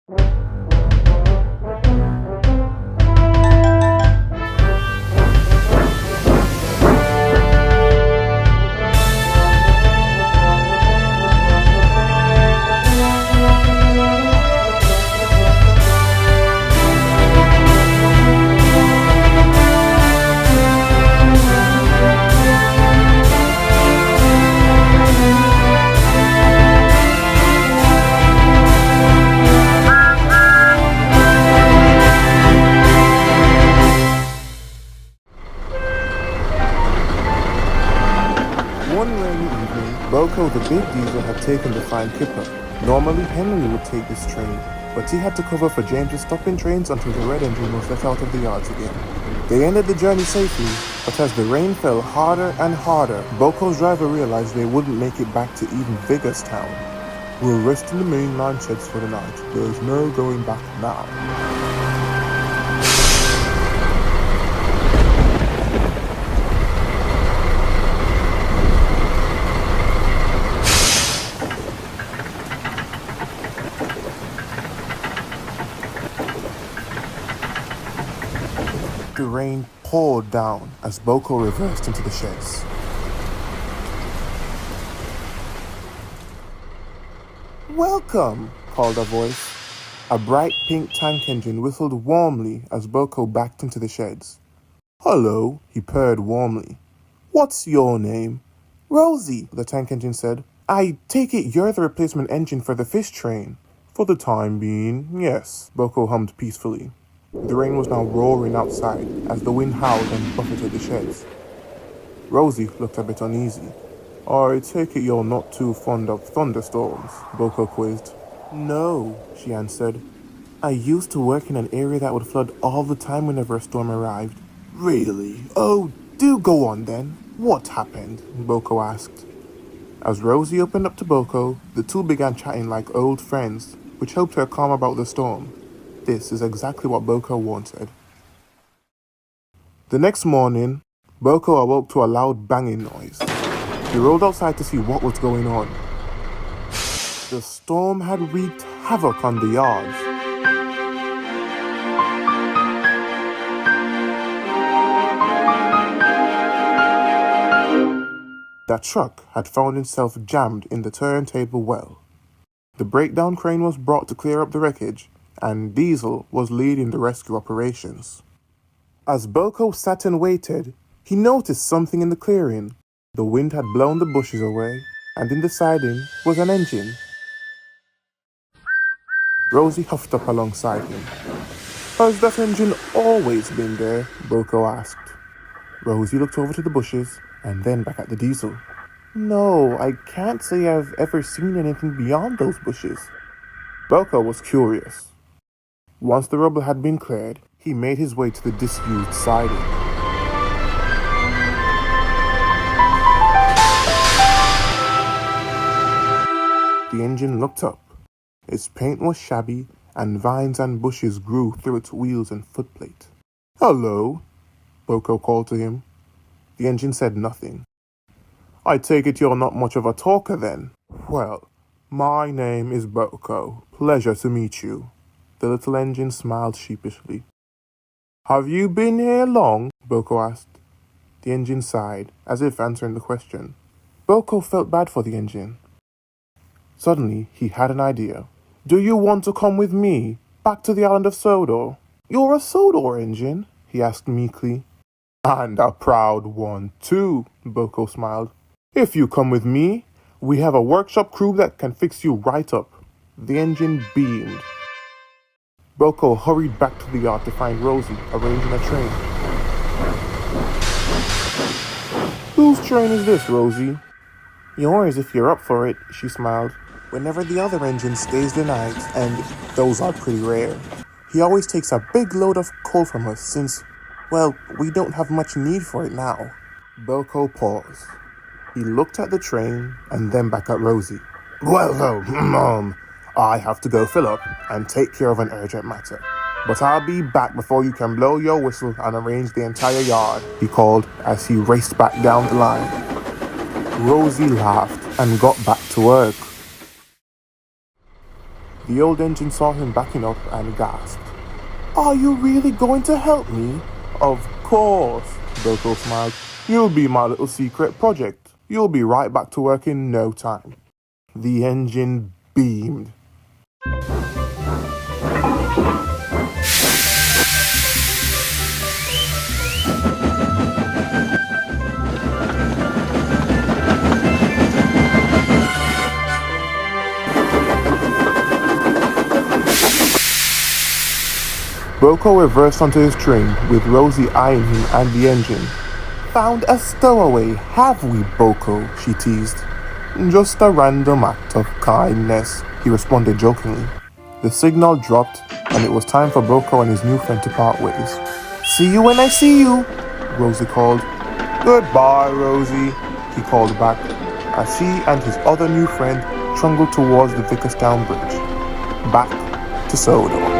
One rainy evening, BoCo the big diesel had taken to find Kipper. Normally, Henry would take this train, but he had to cover for James's stopping trains until the red engine was let out of the yards again. They ended the journey safely, but as the rain fell harder and harder, BoCo's driver realized they wouldn't make it back to even Vigorstown. "We'll rest in the Mainland sheds for the night. There's no going back now." The rain poured down as BoCo reversed into the sheds. "Welcome," called a voice. A bright pink tank engine whistled warmly as BoCo backed into the sheds. "Hello," he purred warmly. "What's your name?" "Rosie," the tank engine said. "I take it you're the replacement engine for the fish train." "For the time being, yes," BoCo hummed peacefully. The rain was now roaring outside as the wind howled and buffeted the sheds. Rosie looked a bit uneasy. "I take it you're not too fond of thunderstorms?" BoCo quizzed. "No," she answered. "I used to work in an area that would flood all the time whenever a storm arrived." "Really? Oh, do go on then. What happened?" BoCo asked. As Rosie opened up to BoCo, the two began chatting like old friends, which helped her calm about the storm. This is exactly what BoCo wanted. The next morning, BoCo awoke to a loud banging noise. He rolled outside to see what was going on. The storm had wreaked havoc on the yards. That truck had found itself jammed in the turntable well. The breakdown crane was brought to clear up the wreckage, and Diesel was leading the rescue operations. As BoCo sat and waited, he noticed something in the clearing. The wind had blown the bushes away, and in the siding was an engine. Rosie huffed up alongside him. "Has that engine always been there?" BoCo asked. Rosie looked over to the bushes and then back at the diesel. "No, I can't say I've ever seen anything beyond those bushes." BoCo was curious. Once the rubble had been cleared, he made his way to the disused siding. The engine looked up. Its paint was shabby, and vines and bushes grew through its wheels and footplate. "Hello," BoCo called to him. The engine said nothing. "I take it you're not much of a talker then?" "Well, my name is BoCo. Pleasure to meet you." The little engine smiled sheepishly. "Have you been here long?" BoCo asked. The engine sighed, as if answering the question. BoCo felt bad for the engine. Suddenly, he had an idea. "Do you want to come with me, back to the island of Sodor?" "You're a Sodor engine?" he asked meekly. "And a proud one, too," BoCo smiled. "If you come with me, we have a workshop crew that can fix you right up." The engine beamed. BoCo hurried back to the yard to find Rosie arranging a train. "Whose train is this, Rosie?" "Yours if you're up for it," she smiled. "Whenever the other engine stays the night, and those are pretty rare, he always takes a big load of coal from us since, well, we don't have much need for it now." BoCo paused. He looked at the train and then back at Rosie. "Well, I have to go fill up and take care of an urgent matter. But I'll be back before you can blow your whistle and arrange the entire yard," he called as he raced back down the line. Rosie laughed and got back to work. The old engine saw him backing up and gasped. Are you really going to help me? Of course, BoCo smiled. You'll be my little secret project. You'll be right back to work in no time. The engine beamed. BoCo reversed onto his train, with Rosie eyeing him and the engine. Found a stowaway, have we, BoCo? She teased. Just a random act of kindness, he responded jokingly. The signal dropped, and it was time for BoCo and his new friend to part ways. See you when I see you, Rosie called. Goodbye, Rosie, he called back, as he and his other new friend trundled towards the Vickerstown Bridge. Back to Sodors.